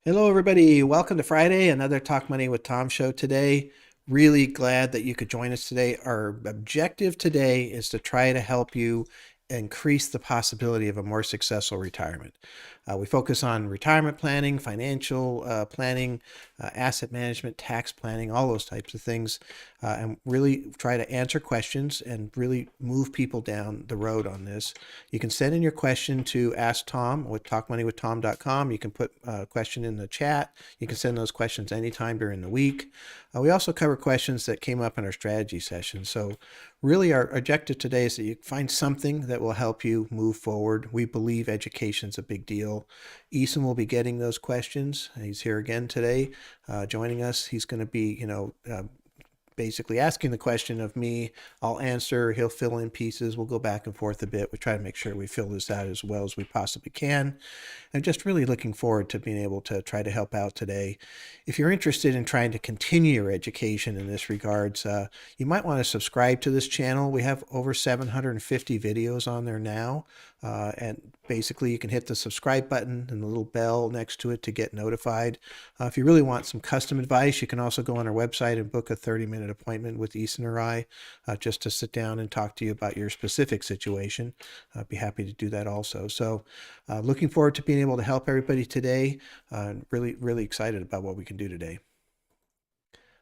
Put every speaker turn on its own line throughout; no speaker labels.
Hello, everybody. Welcome to Friday, another Talk Money with Tom show today. Really glad that you could join us today. Our objective today is to try to help you increase the possibility of a more successful retirement. We focus on retirement planning, financial planning, asset management, tax planning, all those types of things, and really try to answer questions and really move people down the road on this. You can send in your question to Ask Tom with talkmoneywithtom.com. You can put a question in the chat. You can send those questions anytime during the week. We also cover questions that came up in our strategy session. So really our objective today is that you find something that will help you move forward. We believe education is a big deal. Eason will be getting those questions. He's here again today, joining us. He's going to be, basically asking the question of me. I'll answer. He'll fill in pieces. We'll go back and forth a bit. We try to make sure we fill this out as well as we possibly can. And just really looking forward to being able to try to help out today. If you're interested in trying to continue your education in this regards, you might want to subscribe to this channel. We have over 750 videos on there now. And basically you can hit the subscribe button and the little bell next to it to get notified. If you really want some custom advice, you can also go on our website and book a 30-minute appointment with Eason or I, just to sit down and talk to you about your specific situation. I'd be happy to do that also. So looking forward to being able to help everybody today. Really excited about what we can do today.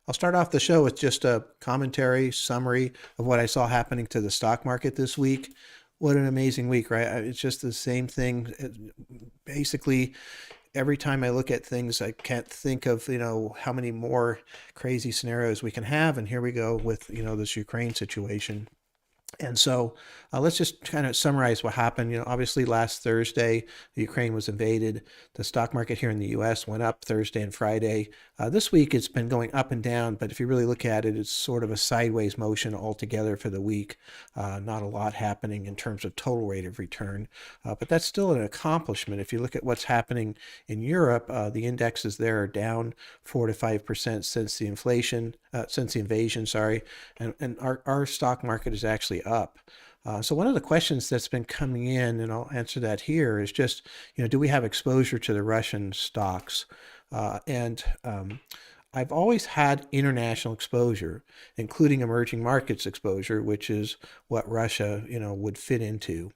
I'll start off the show with just a commentary, summary of what I saw happening to the stock market this week. What an amazing week, right? It's just the same thing. Basically, every time I look at things, I can't think of, how many more crazy scenarios we can have. And here we go with, this Ukraine situation. And so let's just kind of summarize what happened. Obviously last Thursday, Ukraine was invaded. The stock market here in the U.S. went up Thursday and Friday. This week it's been going up and down, but if you really look at it, it's sort of a sideways motion altogether for the week. Not a lot happening in terms of total rate of return, but that's still an accomplishment. If you look at what's happening in Europe, the indexes there are down 4 to 5% since the invasion, sorry, and our stock market is actually up. So one of the questions that's been coming in, and I'll answer that here, is just, do we have exposure to the Russian stocks? I've always had international exposure, including emerging markets exposure, which is what Russia, would fit into.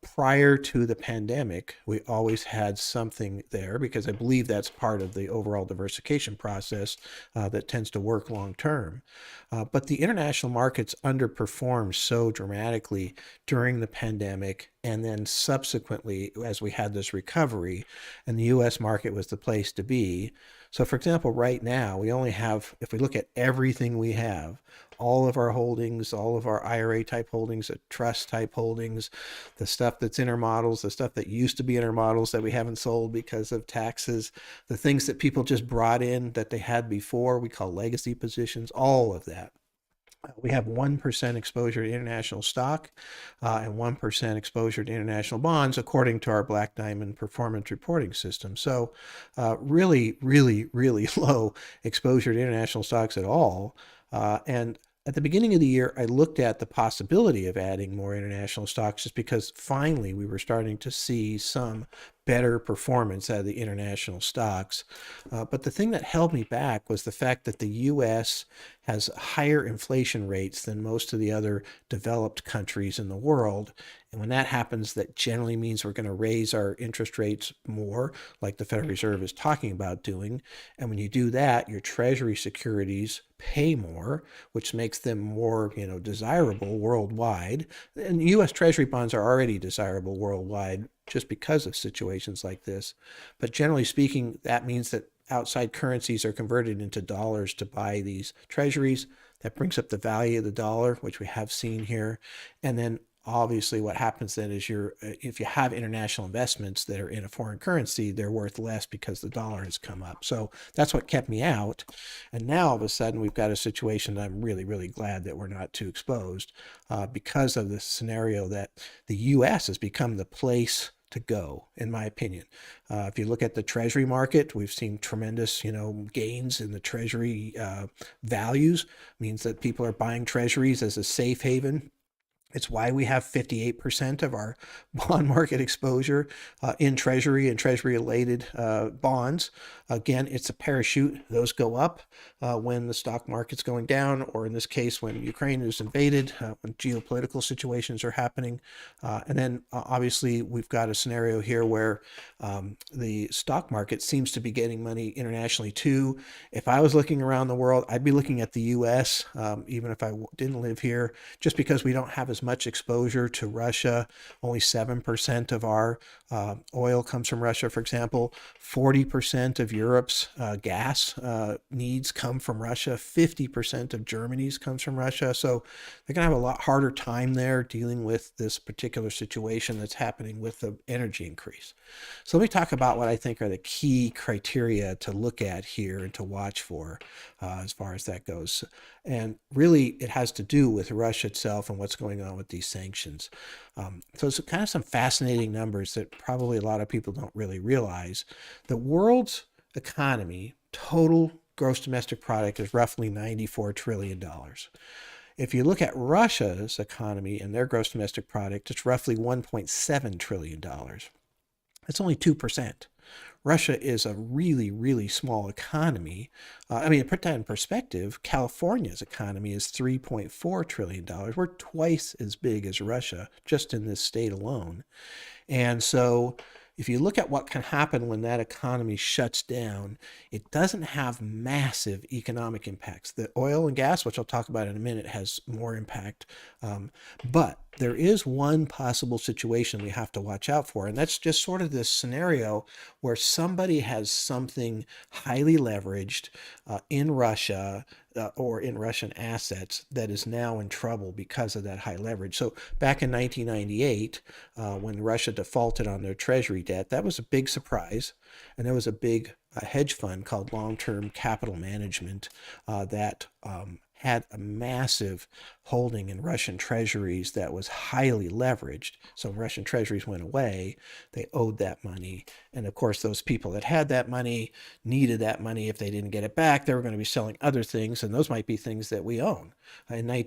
Prior to the pandemic, we always had something there because I believe that's part of the overall diversification process that tends to work long term. But the international markets underperformed so dramatically during the pandemic and then subsequently as we had this recovery, and the U.S. market was the place to be. So for example, right now, we only have, if we look at everything we have, all of our holdings, all of our IRA type holdings, the trust type holdings, the stuff that's in our models, the stuff that used to be in our models that we haven't sold because of taxes, the things that people just brought in that they had before, we call legacy positions, all of that. We have 1% exposure to international stock and 1% exposure to international bonds, according to our Black Diamond performance reporting system. So really low exposure to international stocks at all. And at the beginning of the year, I looked at the possibility of adding more international stocks just because finally we were starting to see some better performance out of the international stocks. But the thing that held me back was the fact that the U.S. has higher inflation rates than most of the other developed countries in the world. And when that happens, that generally means we're going to raise our interest rates more, like the Federal Reserve is talking about doing. And when you do that, your Treasury securities pay more, which makes them more, desirable worldwide. And U.S. Treasury bonds are already desirable worldwide just because of situations like this. But generally speaking, that means that outside currencies are converted into dollars to buy these treasuries. That brings up the value of the dollar, which we have seen here. And then obviously what happens then is if you have international investments that are in a foreign currency, they're worth less because the dollar has come up. So that's what kept me out. And now all of a sudden we've got a situation that I'm really glad that we're not too exposed because of this scenario that the U.S. has become the place to go, in my opinion. If you look at the Treasury market, we've seen tremendous, gains in the Treasury values. Means that people are buying Treasuries as a safe haven It's why we have 58% of our bond market exposure in Treasury and Treasury related bonds. Again, it's a parachute. Those go up when the stock market's going down, or in this case, when Ukraine is invaded, when geopolitical situations are happening. And then obviously, we've got a scenario here where the stock market seems to be getting money internationally too. If I was looking around the world, I'd be looking at the US, even if I didn't live here, just because we don't have as much exposure to Russia. Only 7% of our oil comes from Russia, for example. 40% of Europe's gas needs come from Russia. 50% of Germany's comes from Russia. So they're going to have a lot harder time there dealing with this particular situation that's happening with the energy increase. So let me talk about what I think are the key criteria to look at here and to watch for as far as that goes. And really, it has to do with Russia itself and what's going on with these sanctions. So it's kind of some fascinating numbers that probably a lot of people don't really realize. The world's economy, total gross domestic product, is roughly $94 trillion. If you look at Russia's economy and their gross domestic product, it's roughly $1.7 trillion. That's only 2%. Russia is a really, really small economy. I mean, to put that in perspective, California's economy is $3.4 trillion. We're twice as big as Russia just in this state alone. And so if you look at what can happen when that economy shuts down, it doesn't have massive economic impacts. The oil and gas, which I'll talk about in a minute, has more impact. But there is one possible situation we have to watch out for, and that's just sort of this scenario where somebody has something highly leveraged in Russia or in Russian assets that is now in trouble because of that high leverage. So back in 1998, when Russia defaulted on their treasury debt, that was a big surprise. And there was a big hedge fund called Long-Term Capital Management that had a massive holding in Russian treasuries that was highly leveraged. So when Russian treasuries went away, they owed that money. And of course, those people that had that money needed that money. If they didn't get it back, they were going to be selling other things, and those might be things that we own. In the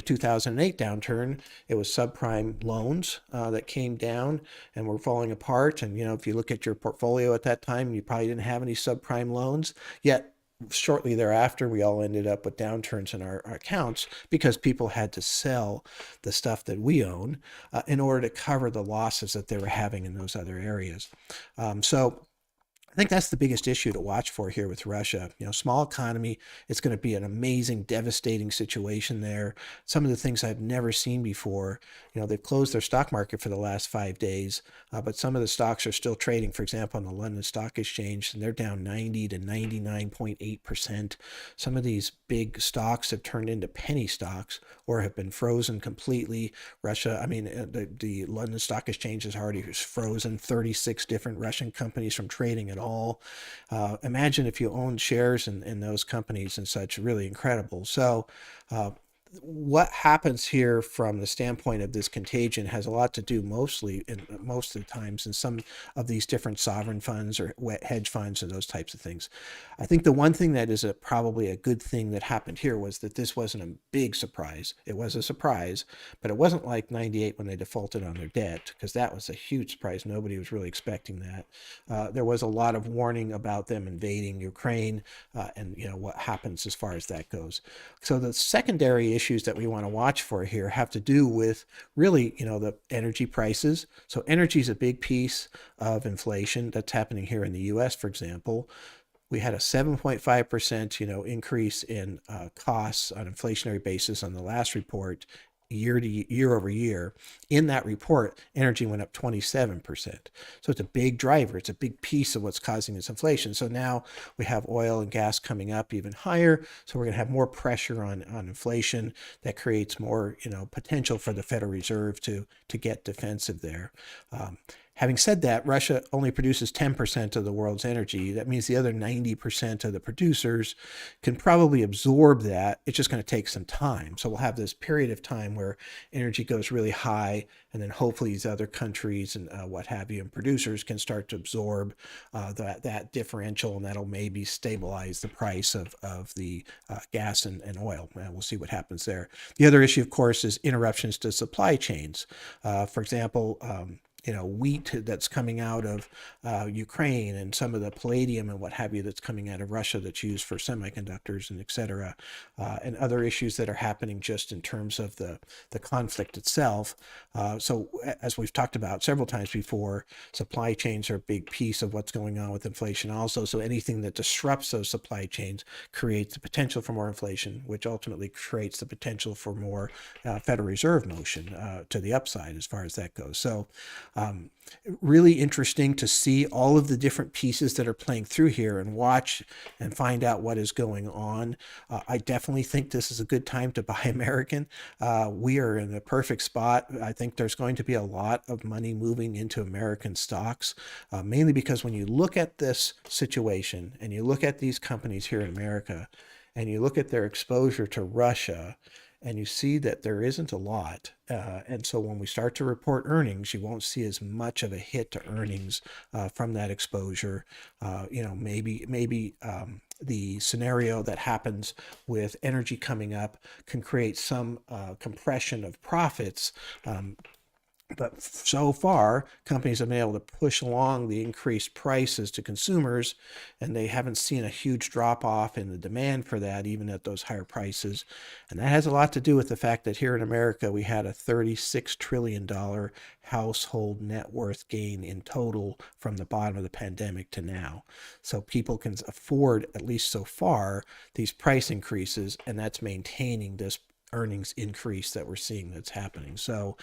2008 downturn, it was subprime loans that came down and were falling apart. And if you look at your portfolio at that time, you probably didn't have any subprime loans yet. Shortly thereafter, we all ended up with downturns in our accounts because people had to sell the stuff that we own in order to cover the losses that they were having in those other areas. So I think that's the biggest issue to watch for here with Russia. Small economy, it's going to be an amazing, devastating situation there. Some of the things I've never seen before. They've closed their stock market for the last 5 days, but some of the stocks are still trading, for example, on the London Stock Exchange, and they're down 90 to 99.8%. Some of these big stocks have turned into penny stocks or have been frozen completely. The London Stock Exchange has already frozen 36 different Russian companies from trading at all. Imagine if you owned shares in those companies and such. Really incredible. So what happens here from the standpoint of this contagion has a lot to do most of the times in some of these different sovereign funds or hedge funds and those types of things. I think the one thing that is probably a good thing that happened here was that this wasn't a big surprise. It was a surprise, but it wasn't like 98 when they defaulted on their debt, because that was a huge surprise. Nobody was really expecting that. There was a lot of warning about them invading Ukraine and what happens as far as that goes. So the secondary issues that we want to watch for here have to do with really, the energy prices. So energy is a big piece of inflation that's happening here in the U.S., for example. We had a 7.5%, increase in costs on inflationary basis on the last report, year over year. In that report, energy went up 27%. So it's a big driver. It's a big piece of what's causing this inflation. So now we have oil and gas coming up even higher. So we're going to have more pressure on inflation. That creates more, potential for the Federal Reserve to get defensive there. Having said that, Russia only produces 10% of the world's energy. That means the other 90% of the producers can probably absorb that. It's just going to take some time. So we'll have this period of time where energy goes really high, and then hopefully these other countries and what have you and producers can start to absorb that differential, and that'll maybe stabilize the price of the gas and oil. We'll see what happens there. The other issue, of course, is interruptions to supply chains. For example, wheat that's coming out of Ukraine, and some of the palladium and what have you that's coming out of Russia that's used for semiconductors and et cetera, and other issues that are happening just in terms of the conflict itself. So as we've talked about several times before, supply chains are a big piece of what's going on with inflation also. So anything that disrupts those supply chains creates the potential for more inflation, which ultimately creates the potential for more Federal Reserve motion to the upside as far as that goes. So really interesting to see all of the different pieces that are playing through here and watch and find out what is going on. I definitely think this is a good time to buy American. We are in a perfect spot. I think there's going to be a lot of money moving into American stocks, mainly because when you look at this situation and you look at these companies here in America and you look at their exposure to Russia, and you see that there isn't a lot. And so when we start to report earnings, you won't see as much of a hit to earnings from that exposure. Maybe the scenario that happens with energy coming up can create some compression of profits. But so far, companies have been able to push along the increased prices to consumers, and they haven't seen a huge drop off in the demand for that, even at those higher prices. And that has a lot to do with the fact that here in America, we had a $36 trillion household net worth gain in total from the bottom of the pandemic to now. So people can afford, at least so far, these price increases, and that's maintaining this earnings increase that we're seeing that's happening. So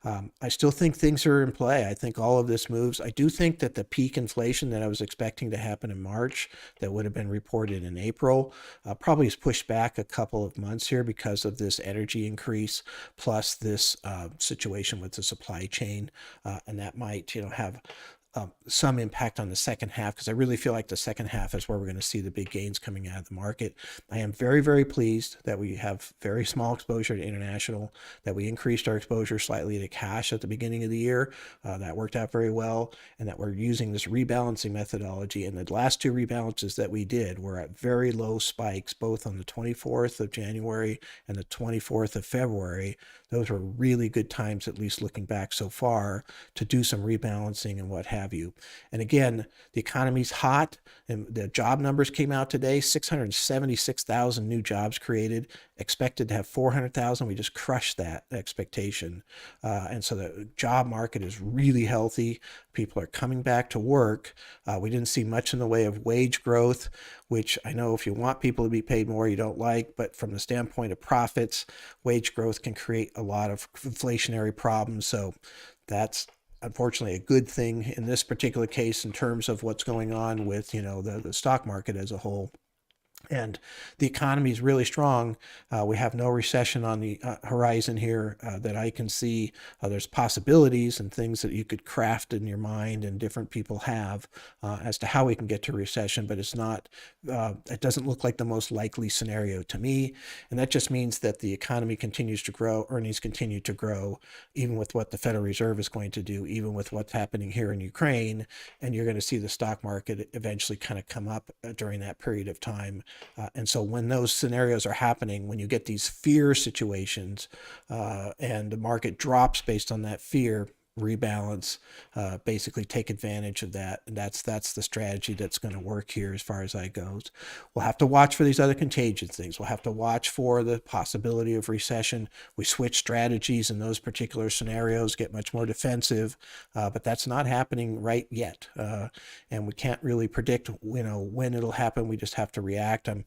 I still think things are in play. I think all of this moves. I do think that the peak inflation that I was expecting to happen in March that would have been reported in April probably is pushed back a couple of months here because of this energy increase plus this situation with the supply chain, and that might have some impact on the second half, because I really feel like the second half is where we're going to see the big gains coming out of the market. I am very, very pleased that we have very small exposure to international, that we increased our exposure slightly to cash at the beginning of the year. That worked out very well, and that we're using this rebalancing methodology. And the last two rebalances that we did were at very low spikes, both on the 24th of January and the 24th of February. Those were really good times, at least looking back so far, to do some rebalancing and what have you. And again, the economy's hot, and the job numbers came out today. 676,000 new jobs created, expected to have 400,000. We just crushed that expectation. And so the job market is really healthy. People are coming back to work. We didn't see much in the way of wage growth, which I know if you want people to be paid more, you don't like, but from the standpoint of profits, wage growth can create a lot of inflationary problems. So that's unfortunately a good thing in this particular case in terms of what's going on with the stock market as a whole. And the economy is really strong. We have no recession on the horizon here that I can see. There's possibilities and things that you could craft in your mind, and different people have as to how we can get to recession, but it's not, it doesn't look like the most likely scenario to me. And that just means that the economy continues to grow, earnings continue to grow, even with what the Federal Reserve is going to do, even with what's happening here in Ukraine. And you're going to see the stock market eventually kind of come up during that period of time. And so when those scenarios are happening, when you get these fear situations and the market drops based on that fear, rebalance, basically take advantage of that. And that's the strategy that's going to work here as far as that goes. We'll have to watch for these other contagion things. We'll have to watch for the possibility of recession. We switch strategies in those particular scenarios, get much more defensive, but that's not happening right yet. And we can't really predict, when it'll happen. We just have to react. I'm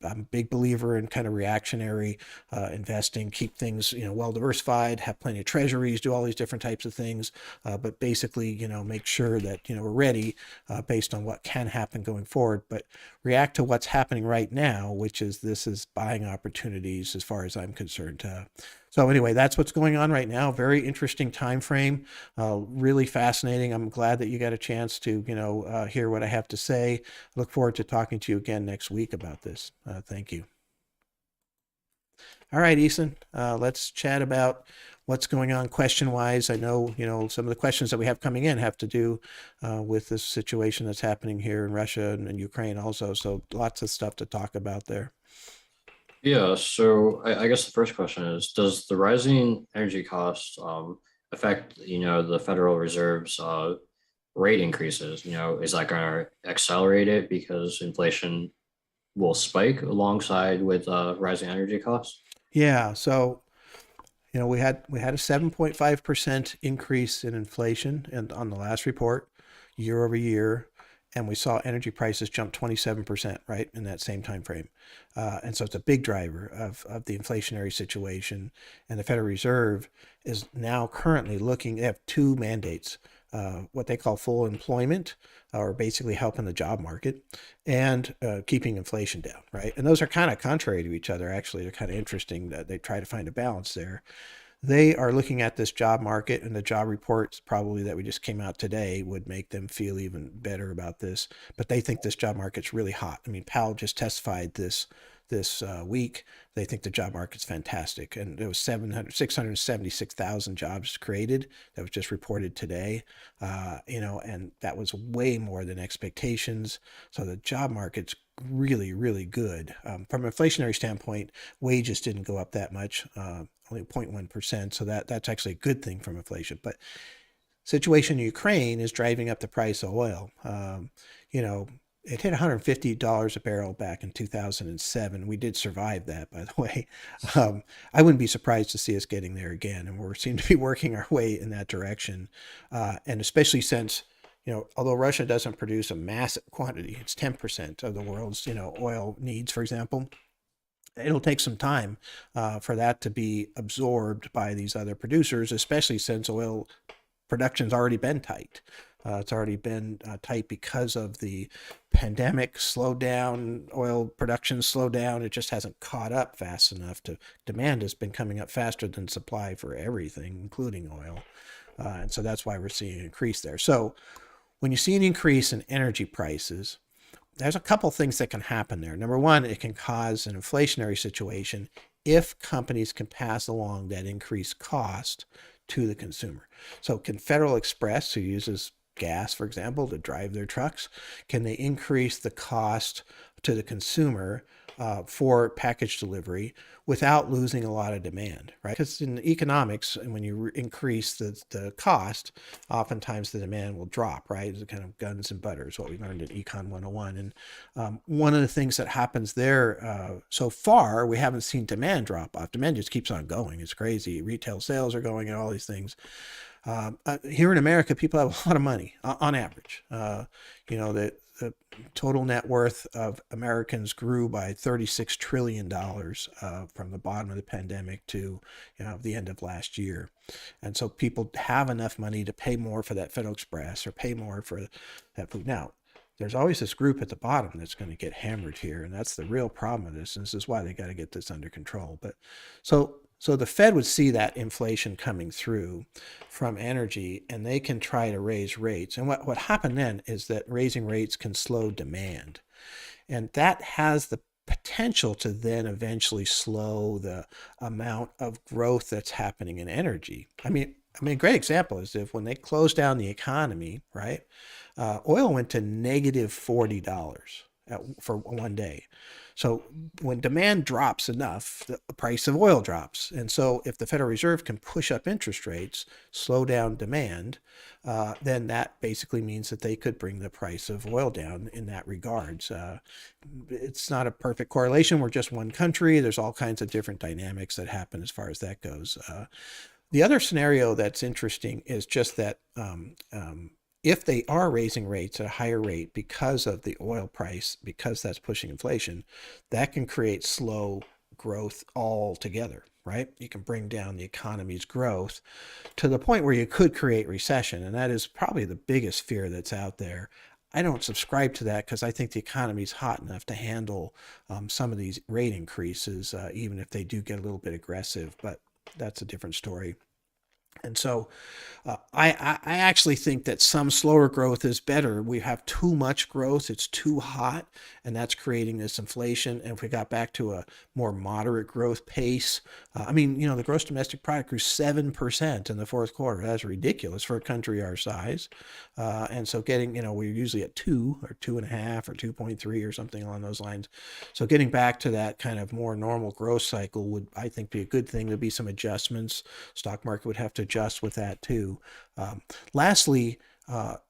a big believer in kind of reactionary investing. Keep things, well diversified, have plenty of treasuries, do all these different types of things, but basically, make sure that, we're ready based on what can happen going forward, but react to what's happening right now, which is this is buying opportunities as far as I'm concerned. So anyway, that's what's going on right now. Very interesting time frame, really fascinating. I'm glad that you got a chance to, hear what I have to say. Look forward to talking to you again next week about this. Thank you. All right, Ethan, let's chat about what's going on question wise. I know, some of the questions that we have coming in have to do with this situation that's happening here in Russia and Ukraine also. So lots of stuff to talk about there.
Yeah, so I guess the first question is, does the rising energy costs affect, the Federal Reserve's rate increases? Is that going to accelerate it because inflation will spike alongside with rising energy costs?
Yeah. So we had a 7.5% increase in inflation and on the last report year over year, and we saw energy prices jump 27%, right, in that same time frame. And so it's a big driver of the inflationary situation. And the Federal Reserve is now currently looking, they have two mandates, what they call full employment, or basically helping the job market, and keeping inflation down, right? And those are kind of contrary to each other, actually. They're kind of interesting that they try to find a balance there. They are looking at this job market, and the job reports probably that we just came out today would make them feel even better about this. But they think this job market's really hot. I mean, Powell just testified this week. They think the job market's fantastic, and there was 676,000 jobs created. That was just reported today, and that was way more than expectations. So the job market's really, really good. From an inflationary standpoint, wages didn't go up that much, only 0.1%. So that's actually a good thing from inflation. But situation in Ukraine is driving up the price of oil. You know, it hit $150 a barrel back in 2007. We did survive that, by the way. I wouldn't be surprised to see us getting there again, and we seem to be working our way in that direction. And especially since, although Russia doesn't produce a massive quantity, it's 10% of the world's, oil needs, for example. It'll take some time for that to be absorbed by these other producers, especially since oil production's already been tight. It's already been tight because of the pandemic slowed down, oil production slowed down. It just hasn't caught up fast enough to demand has been coming up faster than supply for everything, including oil. And so that's why we're seeing an increase there. So when you see an increase in energy prices, there's a couple things that can happen there. Number one, it can cause an inflationary situation if companies can pass along that increased cost to the consumer. So can Federal Express, who uses gas, for example, to drive their trucks, can they increase the cost to the consumer for package delivery without losing a lot of demand, right? Because in economics, and when you increase the cost, oftentimes the demand will drop, right? It's kind of guns and butters, what we learned in Econ 101. And one of the things that happens there so far, we haven't seen demand drop off. Demand just keeps on going. It's crazy. Retail sales are going and all these things. Here in America, people have a lot of money on average. The total net worth of Americans grew by $36 trillion from the bottom of the pandemic to the end of last year. And so people have enough money to pay more for that Federal Express or pay more for that food. Now, there's always this group at the bottom that's going to get hammered here, and that's the real problem with this. And this is why they got to get this under control. But so the Fed would see that inflation coming through from energy, and they can try to raise rates. And what happened then is that raising rates can slow demand. And that has the potential to then eventually slow the amount of growth that's happening in energy. A great example is if when they closed down the economy, right? Oil went to negative $40 for one day. So when demand drops enough, the price of oil drops. And so if the Federal Reserve can push up interest rates, slow down demand, then that basically means that they could bring the price of oil down in that regards. It's not a perfect correlation. We're just one country. There's all kinds of different dynamics that happen as far as that goes. The other scenario that's interesting is just that if they are raising rates at a higher rate because of the oil price, because that's pushing inflation, that can create slow growth altogether, right? You can bring down the economy's growth to the point where you could create recession. And that is probably the biggest fear that's out there. I don't subscribe to that because I think the economy is hot enough to handle some of these rate increases, even if they do get a little bit aggressive. But that's a different story. And so I actually think that some slower growth is better. We have too much growth, it's too hot, and that's creating this inflation. And if we got back to a more moderate growth pace, I mean, the gross domestic product grew 7% in the fourth quarter. That's ridiculous for a country our size. And so we're usually at 2 or 2.5 or 2.3 or something along those lines. So getting back to that kind of more normal growth cycle would, I think, be a good thing. There'd be some adjustments. Stock market would have to adjust with that too. Lastly,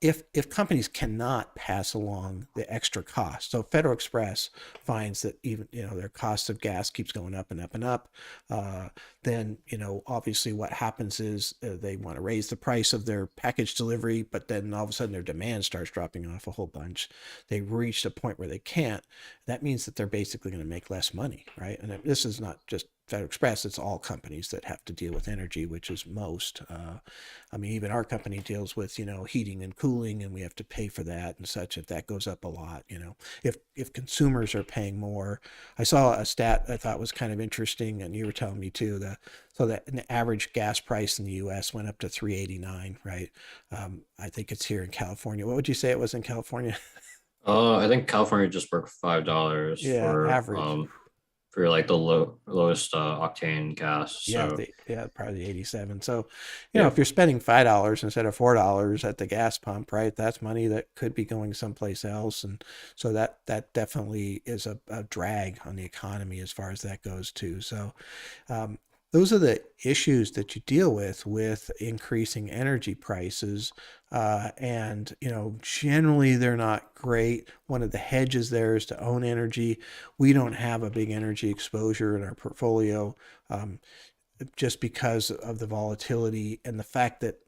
if companies cannot pass along the extra cost, so Federal Express finds that even their cost of gas keeps going up and up and up, then obviously what happens is they want to raise the price of their package delivery, but then all of a sudden their demand starts dropping off a whole bunch. They reached a point where they can't. That means that they're basically going to make less money, right? And this is not just Federal Express, it's all companies that have to deal with energy, which is most. I mean, even our company deals with, heating and cooling, and we have to pay for that and such. If that goes up a lot, if consumers are paying more. I saw a stat I thought was kind of interesting, and you were telling me too, that an average gas price in the U.S. went up to 3.89, right? I think it's here in California. What would you say it was in California?
I think California just broke $5
Yeah, average.
for like the lowest octane gas.
Yeah,
So
probably 87. So,
yeah,
if you're spending $5 instead of $4 at the gas pump, right? That's money that could be going someplace else, and so that definitely is a drag on the economy as far as that goes too. So, um, those are the issues that you deal with increasing energy prices, and generally they're not great. One of the hedges there is to own energy. We don't have a big energy exposure in our portfolio. Um, just because of the volatility and the fact that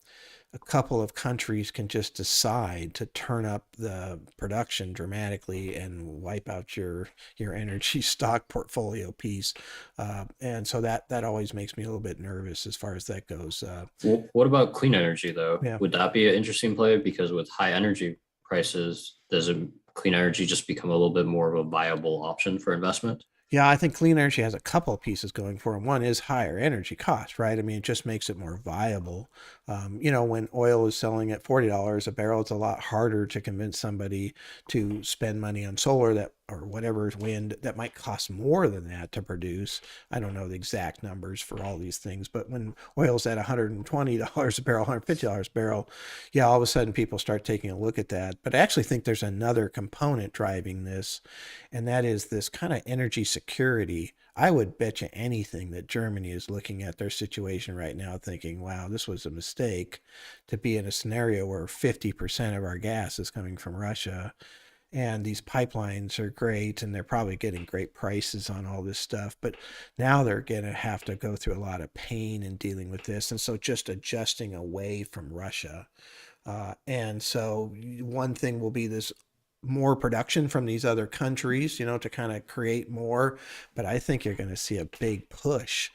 a couple of countries can just decide to turn up the production dramatically and wipe out your energy stock portfolio piece, and so that always makes me a little bit nervous as far as that goes.
What about clean energy though?
Yeah.
Would that be an interesting play? Because with high energy prices, does clean energy just become a little bit more of a viable option for investment?
Yeah, I think clean energy has a couple of pieces going for it. One is higher energy costs, right? I mean, it just makes it more viable. When oil is selling at $40 a barrel, it's a lot harder to convince somebody to spend money on solar that or whatever wind that might cost more than that to produce. I don't know the exact numbers for all these things, but when oil's at $120 a barrel, $150 a barrel, yeah, all of a sudden people start taking a look at that. But I actually think there's another component driving this, and that is this kind of energy security. I would bet you anything that Germany is looking at their situation right now thinking, wow, this was a mistake to be in a scenario where 50% of our gas is coming from Russia. And these pipelines are great, and they're probably getting great prices on all this stuff. But now they're going to have to go through a lot of pain in dealing with this. And so just adjusting away from Russia, and so one thing will be this more production from these other countries, to kind of create more. But I think you're going to see a big push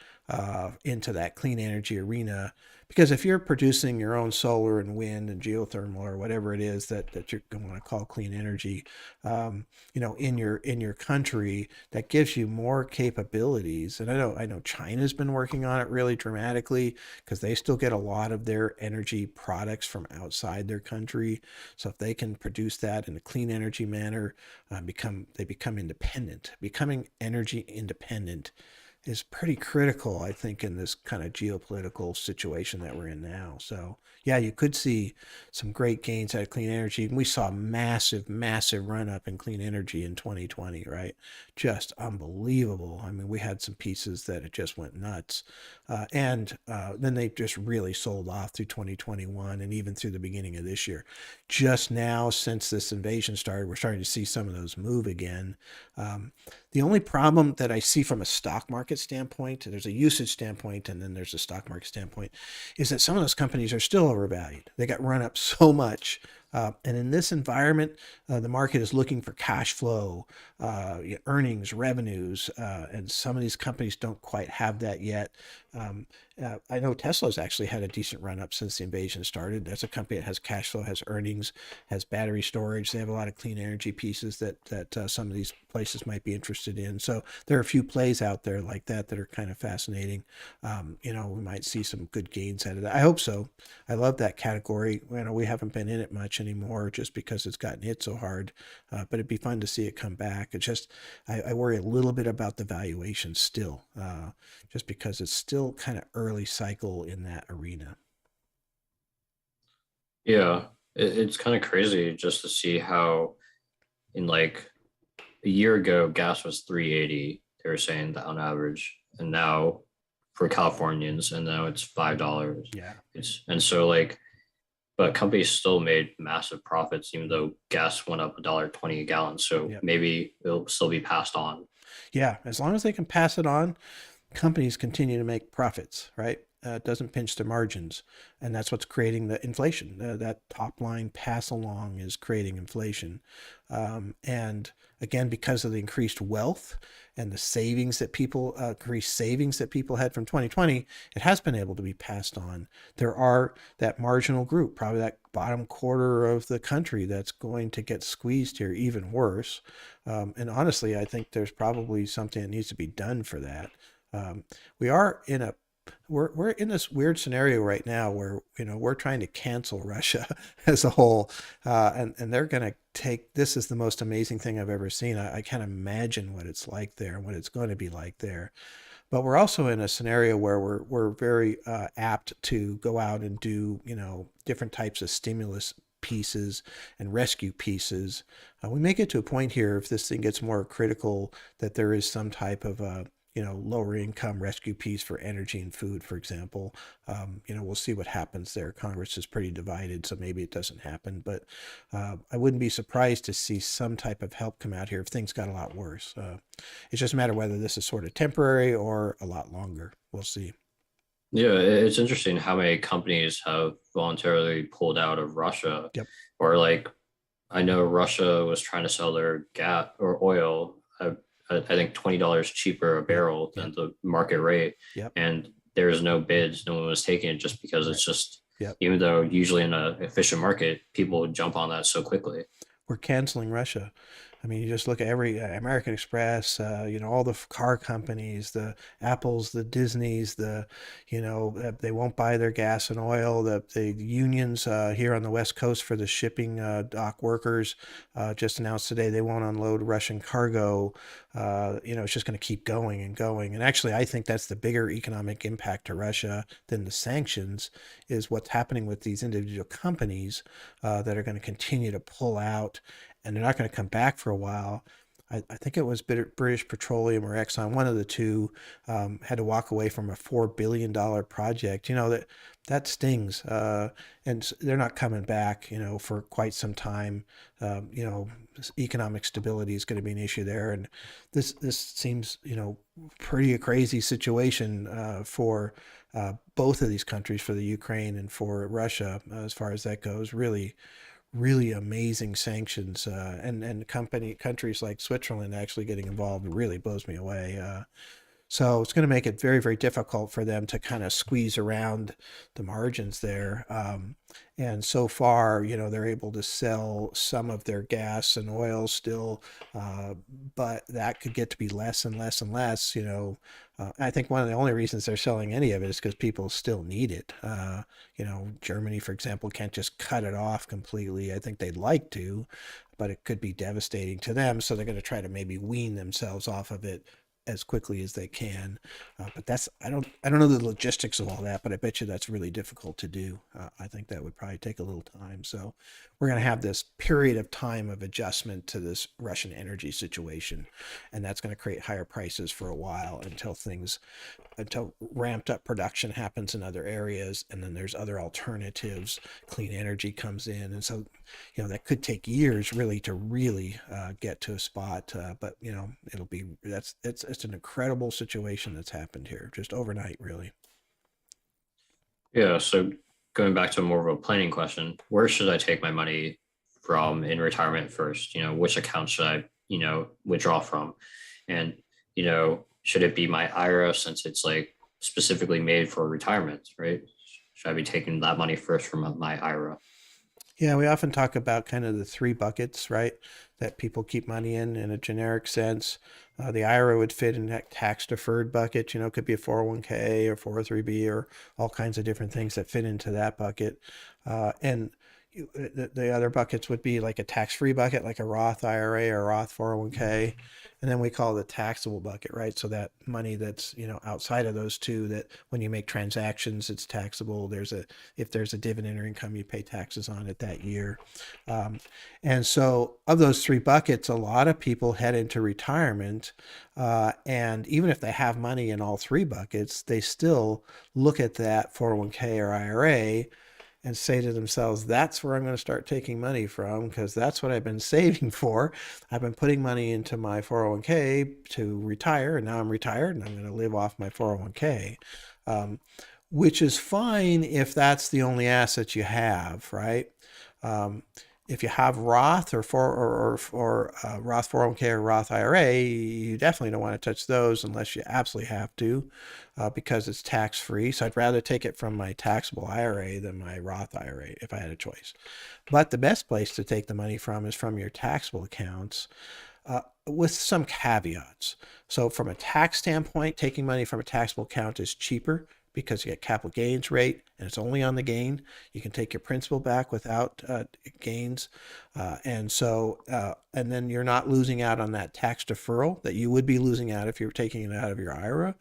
into that clean energy arena. Because if you're producing your own solar and wind and geothermal or whatever it is that you're going to call clean energy, in your country, that gives you more capabilities. And I know China's been working on it really dramatically because they still get a lot of their energy products from outside their country. So if they can produce that in a clean energy manner, they become independent. Becoming energy independent is pretty critical, I think, in this kind of geopolitical situation that we're in now. So, yeah, you could see some great gains out of clean energy. And we saw a massive, massive run up in clean energy in 2020, right? Just unbelievable. I mean, we had some pieces that it just went nuts. And then they just really sold off through 2021 and even through the beginning of this year. Just now, since this invasion started, we're starting to see some of those move again. The only problem that I see from a stock market standpoint, there's a usage standpoint and then there's a stock market standpoint, is that some of those companies are still overvalued. They got run up so much And in this environment, the market is looking for cash flow, earnings, revenues, and some of these companies don't quite have that yet. Um, I know Tesla's actually had a decent run up since the invasion started. That's a company that has cash flow, has earnings, has battery storage. They have a lot of clean energy pieces that some of these places might be interested in. So there are a few plays out there like that are kind of fascinating. We might see some good gains out of that. I hope so. I love that category. We haven't been in it much anymore just because it's gotten hit so hard. But it'd be fun to see it come back. It's just I worry a little bit about the valuation still, just because it's still kind of early cycle in that arena.
Yeah, it's kind of crazy just to see how in like a year ago gas was 380. They were saying that on average, and now for Californians, and now it's $5.
Yeah.
It's and so like, but companies still made massive profits even though gas went up $1.20 a gallon. So
Yep.
maybe it'll still be passed on.
Yeah. As long as they can pass it on, companies continue to make profits, right? It doesn't pinch their margins. And that's what's creating the inflation. That top line pass along is creating inflation. And again, because of the increased wealth and the savings that people, increased savings that people had from 2020, it has been able to be passed on. There are that marginal group, probably that bottom quarter of the country, that's going to get squeezed here even worse. And honestly, I think there's probably something that needs to be done for that. Um, we are in a we're in this weird scenario right now where we're trying to cancel Russia as a whole, and they're going to take this is the most amazing thing I've ever seen. I can't imagine what it's like there and what it's going to be like there. But we're also in a scenario where we're very apt to go out and do different types of stimulus pieces and rescue pieces. We may get to a point here if this thing gets more critical that there is some type of lower income rescue piece for energy and food, for example. We'll see what happens there. Congress is pretty divided, so maybe it doesn't happen. But I wouldn't be surprised to see some type of help come out here if things got a lot worse. It's just a matter of whether this is sort of temporary or a lot longer. We'll see.
Yeah, it's interesting how many companies have voluntarily pulled out of Russia,
Yep.
or like I know Russia was trying to sell their gas or oil I think $20 cheaper a
Yep.
barrel
Yep.
than the market rate,
Yep.
and there's no bids. No one was taking it just because
Right.
it's just
Yep.
even though usually in an efficient market people would jump on that so quickly.
We're canceling Russia. I mean, you just look at every American Express, all the car companies, the Apples, the Disneys, they won't buy their gas and oil. The unions here on the West Coast for the shipping dock workers just announced today they won't unload Russian cargo. It's just going to keep going and going. And actually, I think that's the bigger economic impact to Russia than the sanctions is what's happening with these individual companies that are going to continue to pull out and they're not going to come back for a while. I think it was British Petroleum or Exxon, one of the two, had to walk away from a $4 billion project. That stings, and they're not coming back. For quite some time. Economic stability is going to be an issue there, and this seems pretty a crazy situation for both of these countries, for the Ukraine and for Russia, as far as that goes. Really, really amazing sanctions, and countries like Switzerland actually getting involved really blows me away. So it's going to make it very, very difficult for them to kind of squeeze around the margins there. And so far, they're able to sell some of their gas and oil still, but that could get to be less and less and less. I think one of the only reasons they're selling any of it is because people still need it. Germany, for example, can't just cut it off completely. I think they'd like to, but it could be devastating to them. So they're going to try to maybe wean themselves off of it as quickly as they can. But I don't know the logistics of all that, but I bet you that's really difficult to do. I think that would probably take a little time. So we're going to have this period of time of adjustment to this Russian energy situation, and that's going to create higher prices for a while until ramped up production happens in other areas, and then there's other alternatives. Clean energy comes in, and so that could take years really to really get to a spot. But it'll be it's an incredible situation that's happened here just overnight, really.
Yeah, so going back to more of a planning question, where should I take my money from in retirement first? Which account should I, withdraw from? And, should it be my IRA since it's like specifically made for retirement, right? Should I be taking that money first from my IRA?
Yeah, we often talk about kind of the three buckets, right? That people keep money in a generic sense. The IRA would fit in that tax deferred bucket. It could be a 401k or 403b or all kinds of different things that fit into that bucket. And the other buckets would be like a tax free bucket, like a Roth IRA or Roth 401k. And then we call it the taxable bucket, right? So that money that's, outside of those two, that when you make transactions, it's taxable. If there's a dividend or income, you pay taxes on it that year. Um, and so of those three buckets, a lot of people head into retirement. And even if they have money in all three buckets, they still look at that 401k or IRA and say to themselves, that's where I'm going to start taking money from because that's what I've been saving for. I've been putting money into my 401k to retire, and now I'm retired and I'm going to live off my 401k, which is fine if that's the only asset you have, right? Um, if you have Roth or Roth 401k or Roth IRA, you definitely don't want to touch those unless you absolutely have to, because it's tax free. So I'd rather take it from my taxable IRA than my Roth IRA if I had a choice. But the best place to take the money from is from your taxable accounts, with some caveats. So from a tax standpoint, taking money from a taxable account is cheaper because you get capital gains rate and it's only on the gain. You can take your principal back without gains. And then you're not losing out on that tax deferral that you would be losing out if you were taking it out of your IRA.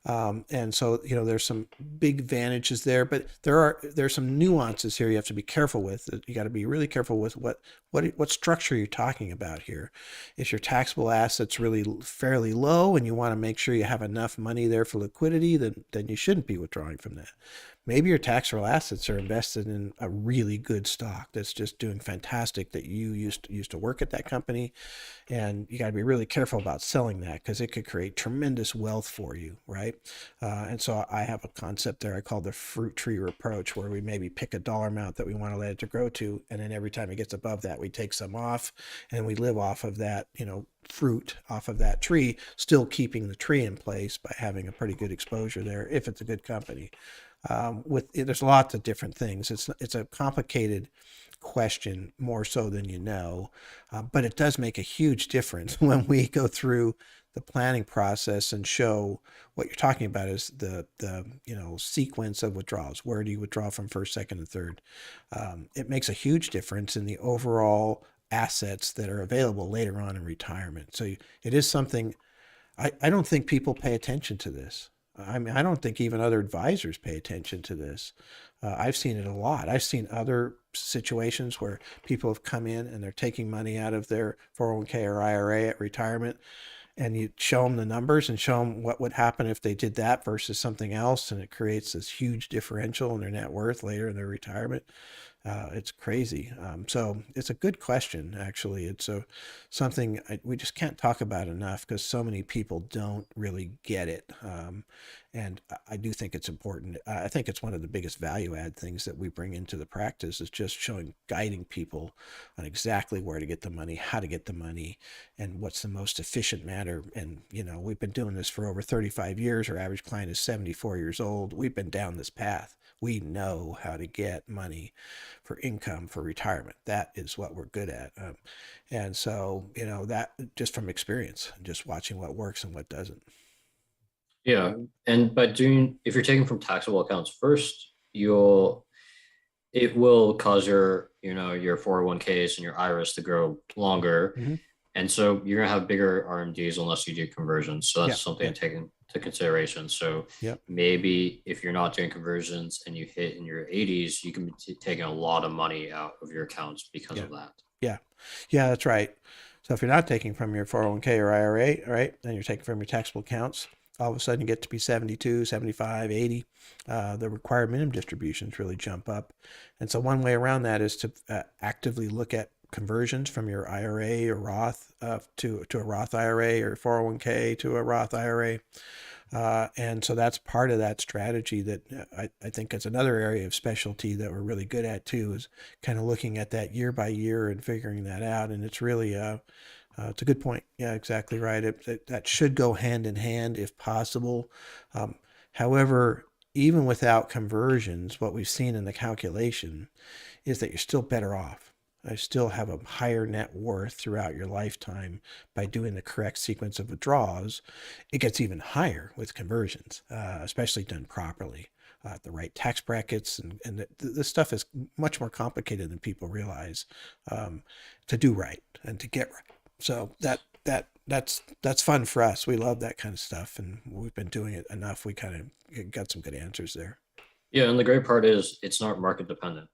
And so, there's some big advantages there, but there's some nuances here you have to be careful with. You got to be really careful with what structure you're talking about here. Is your taxable assets really fairly low and you want to make sure you have enough money there for liquidity, then you shouldn't be withdrawing from that. Maybe your taxable assets are invested in a really good stock that's just doing fantastic, that you used to work at that company, and you got to be really careful about selling that because it could create tremendous wealth for you, right? And so I have a concept there I call the fruit tree approach, where we maybe pick a dollar amount that we want to let it to grow to, and then every time it gets above that, we take some off, and we live off of that, fruit off of that tree, still keeping the tree in place by having a pretty good exposure there if it's a good company. There's lots of different things. It's a complicated question, more so than you know, but it does make a huge difference when we go through the planning process and show what you're talking about is the sequence of withdrawals. Where do you withdraw from first, second, and third? It makes a huge difference in the overall assets that are available later on in retirement. So it is something. I don't think people pay attention to this. I mean, I don't think even other advisors pay attention to this. I've seen it a lot. I've seen other situations where people have come in and they're taking money out of their 401k or IRA at retirement, and you show them the numbers and show them what would happen if they did that versus something else, and it creates this huge differential in their net worth later in their retirement. It's crazy. So it's a good question, actually. It's something we just can't talk about enough because so many people don't really get it. And I do think it's important. I think it's one of the biggest value add things that we bring into the practice, is just guiding people on exactly where to get the money, how to get the money, and what's the most efficient manner. And, we've been doing this for over 35 years. Our average client is 74 years old. We've been down this path. We know how to get money for income for retirement. That is what we're good at. And so, that just from experience, just watching what works and what doesn't.
Yeah. And if you're taking from taxable accounts first, it will cause your 401ks and your IRAs to grow longer.
Mm-hmm.
And so you're gonna have bigger RMDs unless you do conversions. So
Yeah.
that's something
Yeah.
to take into consideration. So
Yeah.
maybe if you're not doing conversions and you hit in your 80s, you can be taking a lot of money out of your accounts because
Yeah.
of that.
Yeah. Yeah. That's right. So if you're not taking from your 401k or IRA, right, and you're taking from your taxable accounts, all of a sudden you get to be 72, 75, 80. The required minimum distributions really jump up. And so one way around that is to actively look at conversions from your IRA or Roth to a Roth IRA, or 401k to a Roth IRA. And so that's part of that strategy that I think it's another area of specialty that we're really good at too, is kind of looking at that year by year and figuring that out. And it's really, it's a good point. Yeah, exactly right. That should go hand in hand if possible. However, even without conversions, what we've seen in the calculation is that you're still better off. I still have a higher net worth throughout your lifetime by doing the correct sequence of withdrawals. It gets even higher with conversions, especially done properly. The right tax brackets, and this stuff is much more complicated than people realize, to do right and to get right. So that's fun for us. We love that kind of stuff, and we've been doing it enough. We kind of got some good answers there.
Yeah, and the great part is it's not market dependent.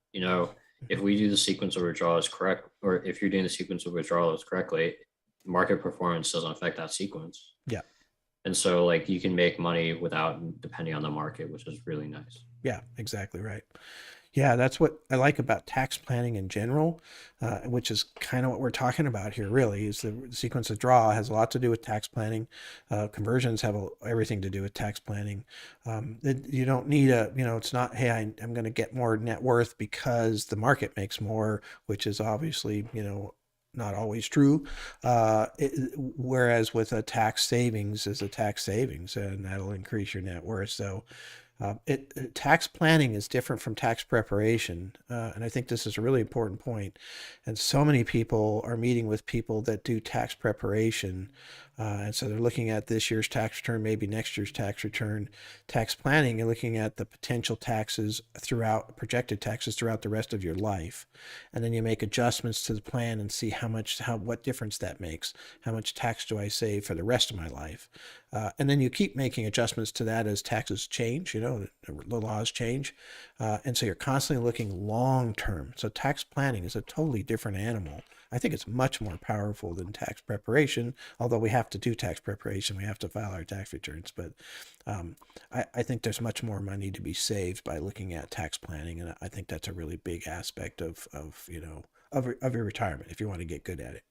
If we do the sequence of withdrawals correct, or if you're doing the sequence of withdrawals correctly, market performance doesn't affect that sequence.
Yeah.
And so like you can make money without depending on the market, which is really nice.
Yeah, exactly right. Yeah, that's what I like about tax planning in general, which is kind of what we're talking about here, really, is the sequence of draw has a lot to do with tax planning. Conversions have everything to do with tax planning. You don't need it's not, hey, I'm going to get more net worth because the market makes more, which is obviously, not always true. Whereas with a tax savings is a tax savings, and that'll increase your net worth. So tax planning is different from tax preparation, and I think this is a really important point. And so many people are meeting with people that do tax preparation, and so they're looking at this year's tax return, maybe next year's tax return. Tax planning and looking at the potential taxes throughout, projected taxes throughout the rest of your life, and then you make adjustments to the plan and see what difference that makes. How much tax do I save for the rest of my life? And then you keep making adjustments to that as taxes change, the laws change. And so you're constantly looking long term. So tax planning is a totally different animal. I think it's much more powerful than tax preparation, although we have to do tax preparation. We have to file our tax returns. But I think there's much more money to be saved by looking at tax planning. And I think that's a really big aspect of your retirement if you want to get good at it.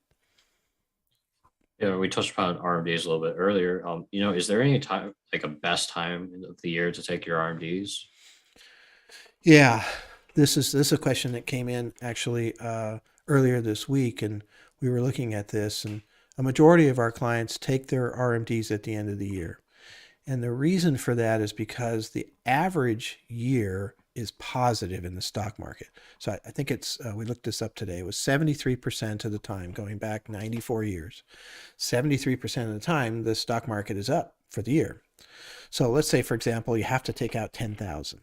Yeah, we touched upon RMDs a little bit earlier. Is there any time, like a best time of the year to take your RMDs?
Yeah, this is a question that came in actually earlier this week, and we were looking at this, and a majority of our clients take their RMDs at the end of the year. And the reason for that is because the average year is positive in the stock market. So I think we looked this up today, it was 73% of the time, going back 94 years, 73% of the time, the stock market is up for the year. So let's say, for example, you have to take out 10,000.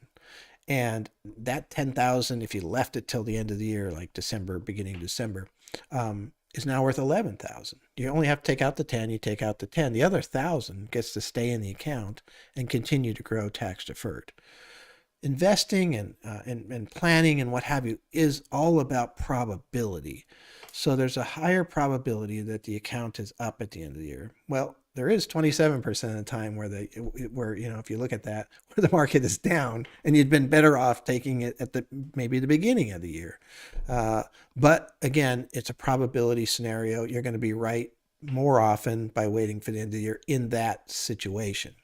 And that 10,000, if you left it till the end of the year, like December, beginning of December, is now worth 11,000. You only have to take out the 10, you take out the 10. The other 1,000 gets to stay in the account and continue to grow tax deferred. Investing and planning and what have you is all about probability. So there's a higher probability that the account is up at the end of the year. Well, there is 27% of the time where if you look at that, where the market is down, and you'd been better off taking it at maybe the beginning of the year. But again, it's a probability scenario. You're going to be right more often by waiting for the end of the year in that situation.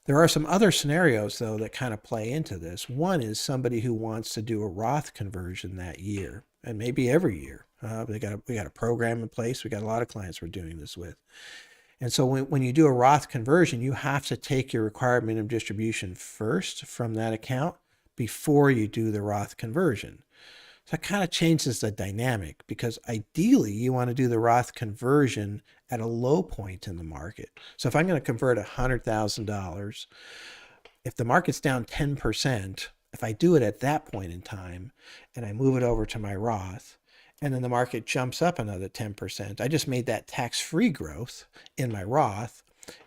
There are some other scenarios, though, that kind of play into this. One is somebody who wants to do a Roth conversion that year, and maybe every year. We got a program in place. We got a lot of clients we're doing this with. And so when you do a Roth conversion, you have to take your required minimum distribution first from that account before you do the Roth conversion. So that kind of changes the dynamic, because ideally you want to do the Roth conversion at a low point in the market. So if I'm going to convert $100,000, if the market's down 10%, if I do it at that point in time and I move it over to my Roth, and then the market jumps up another 10%, I just made that tax-free growth in my Roth.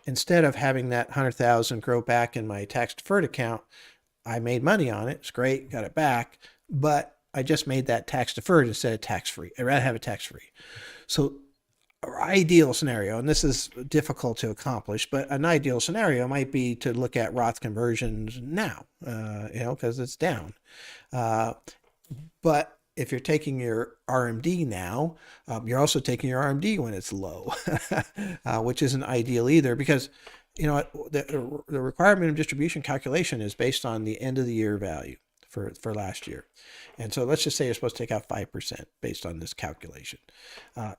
Instead of having that 100,000 grow back in my tax-deferred account, I made money on it. It's great, got it back, but I just made that tax-deferred instead of tax-free. I'd rather have it tax-free. So our ideal scenario, and this is difficult to accomplish, but an ideal scenario might be to look at Roth conversions now, because it's down. But if you're taking your RMD now, you're also taking your RMD when it's low, which isn't ideal either because the requirement of distribution calculation is based on the end of the year value for last year. And so let's just say you're supposed to take out 5% based on this calculation.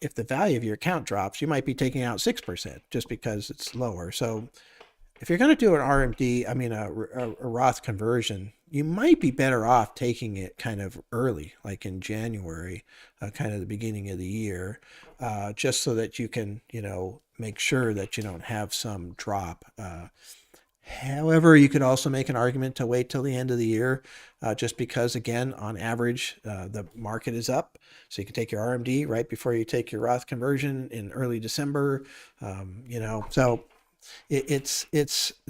If the value of your account drops, you might be taking out 6% just because it's lower. So if you're going to do an RMD, I mean a Roth conversion, you might be better off taking it kind of early, like in January, kind of the beginning of the year, just so that you can, make sure that you don't have some drop. However, you could also make an argument to wait till the end of the year, just because, again, on average, the market is up. So you can take your RMD right before you take your Roth conversion in early December. So it's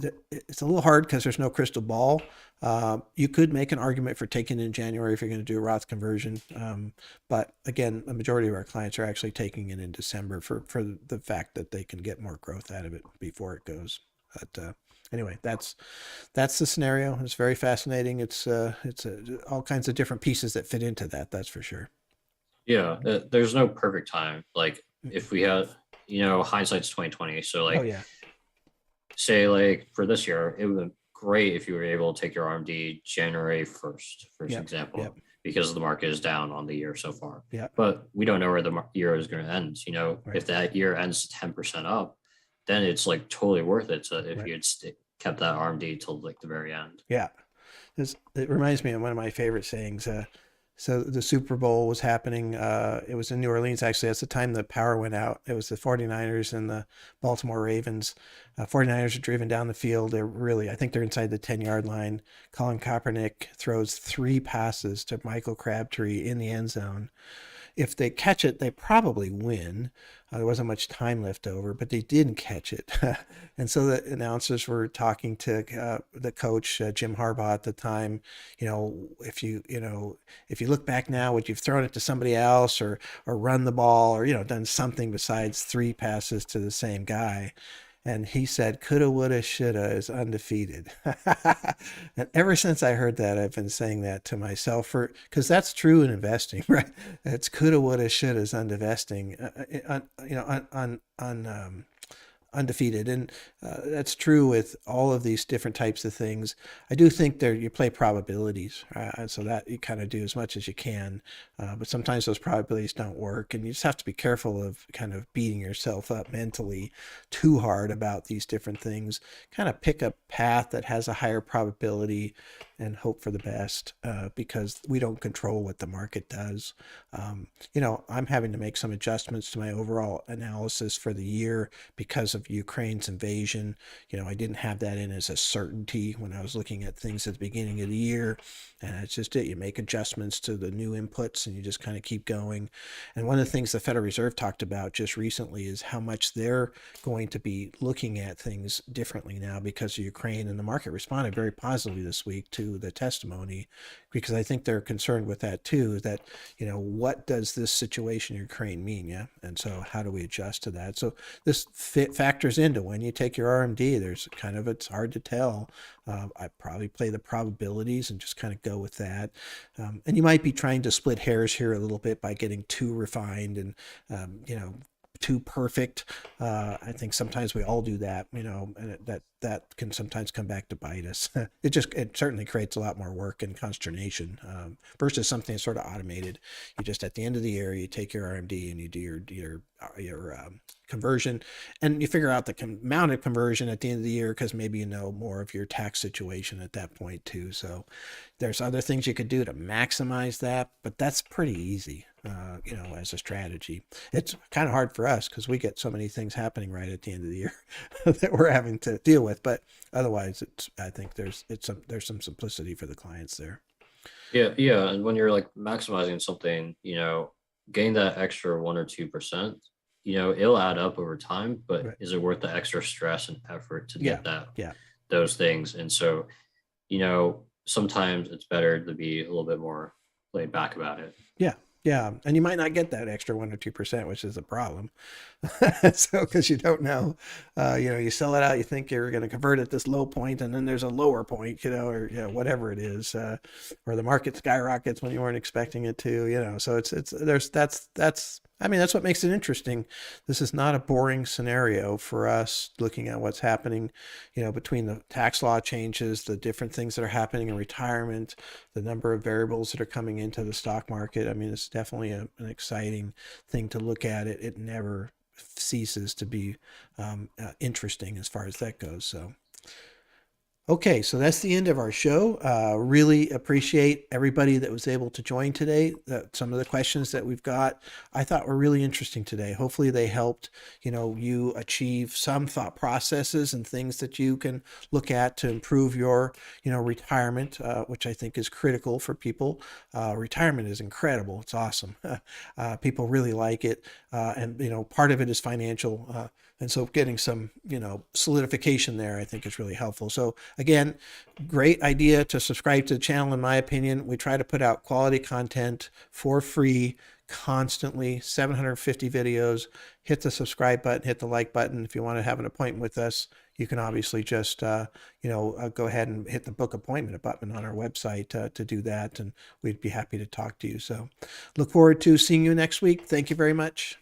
a little hard because there's no crystal ball. You could make an argument for taking it in January if you're going to do a Roth conversion, but again, the majority of our clients are actually taking it in December for the fact that they can get more growth out of it before it goes. But anyway, that's the scenario. It's very fascinating. It's all kinds of different pieces that fit into that. That's for sure.
Yeah, there's no perfect time. Like if we had, hindsight's 2020. So
Oh
like
yeah,
say like for this year, it would be great if you were able to take your RMD January 1st, for
yep, yep,
example, because the market is down on the year so far.
yep,
But we don't know where the year is going to end.
right,
If that year ends 10% up, then it's like totally worth it to if
right,
you had kept that RMD till like the very end.
yeah. It reminds me of one of my favorite sayings. So the Super Bowl was happening. It was in New Orleans, actually. That's the time the power went out. It was the 49ers and the Baltimore Ravens. 49ers are driven down the field. I think they're inside the 10-yard line. Colin Kaepernick throws 3 passes to Michael Crabtree in the end zone. If they catch it, they probably win. There wasn't much time left over, but they didn't catch it. And so the announcers were talking to the coach, Jim Harbaugh at the time. If you look back now, would you've thrown it to somebody else or run the ball or, done something besides 3 passes to the same guy? And he said, coulda, woulda, shoulda is undefeated. And ever since I heard that, I've been saying that to myself because that's true in investing, right? It's coulda, woulda, shoulda is undivesting, undefeated. And that's true with all of these different types of things. I do think you play probabilities, so that you kind of do as much as you can. But sometimes those probabilities don't work, and you just have to be careful of kind of beating yourself up mentally too hard about these different things. Kind of pick a path that has a higher probability and hope for the best, because we don't control what the market does. I'm having to make some adjustments to my overall analysis for the year because of Ukraine's invasion. I didn't have that in as a certainty when I was looking at things at the beginning of the year. And it's just it. You make adjustments to the new inputs and you just kind of keep going. And one of the things the Federal Reserve talked about just recently is how much they're going to be looking at things differently now because of Ukraine. And the market responded very positively this week to the testimony because I think they're concerned with that too, that, what does this situation in Ukraine mean? Yeah. And so how do we adjust to that? So this factors into when you take your RMD, it's hard to tell. I probably play the probabilities and just kind of go with that. And you might be trying to split hairs here a little bit by getting too refined and, too perfect. I think sometimes we all do that, and that can sometimes come back to bite us. It certainly creates a lot more work and consternation versus something that's sort of automated. You just at the end of the year, you take your RMD and you do your conversion, and you figure out the amount of conversion at the end of the year because maybe you know more of your tax situation at that point too. So there's other things you could do to maximize that, but that's pretty easy. As a strategy, it's kind of hard for us because we get so many things happening right at the end of the year that we're having to deal with. But otherwise, I think there's some simplicity for the clients there.
Yeah, yeah. And when you're like maximizing something, gain that extra 1 or 2%, it'll add up over time, but
Right.
is it worth the extra stress and effort to
Yeah.
get
Yeah.
those things? And so, sometimes it's better to be a little bit more laid back about it.
Yeah. Yeah, and you might not get that extra 1 or 2%, which is a problem. So, because you don't know, you sell it out, you think you're going to convert at this low point, and then there's a lower point, or whatever it is, or the market skyrockets when you weren't expecting it to, So it's there's that's I mean, that's what makes it interesting. This is not a boring scenario for us looking at what's happening, between the tax law changes, the different things that are happening in retirement, the number of variables that are coming into the stock market. I mean, it's definitely an exciting thing to look at. It never ceases to be interesting as far as that goes. So okay, so that's the end of our show. Really appreciate everybody that was able to join today. Some of the questions that we've got, I thought were really interesting today. Hopefully, they helped you achieve some thought processes and things that you can look at to improve your retirement, which I think is critical for people. Retirement is incredible. It's awesome. People really like it, and part of it is financial. And so getting some, solidification there, I think is really helpful. So again, great idea to subscribe to the channel. In my opinion, we try to put out quality content for free constantly, 750 videos. Hit the subscribe button, hit the like button. If you want to have an appointment with us, you can obviously just, go ahead and hit the book appointment button on our website to do that. And we'd be happy to talk to you. So look forward to seeing you next week. Thank you very much.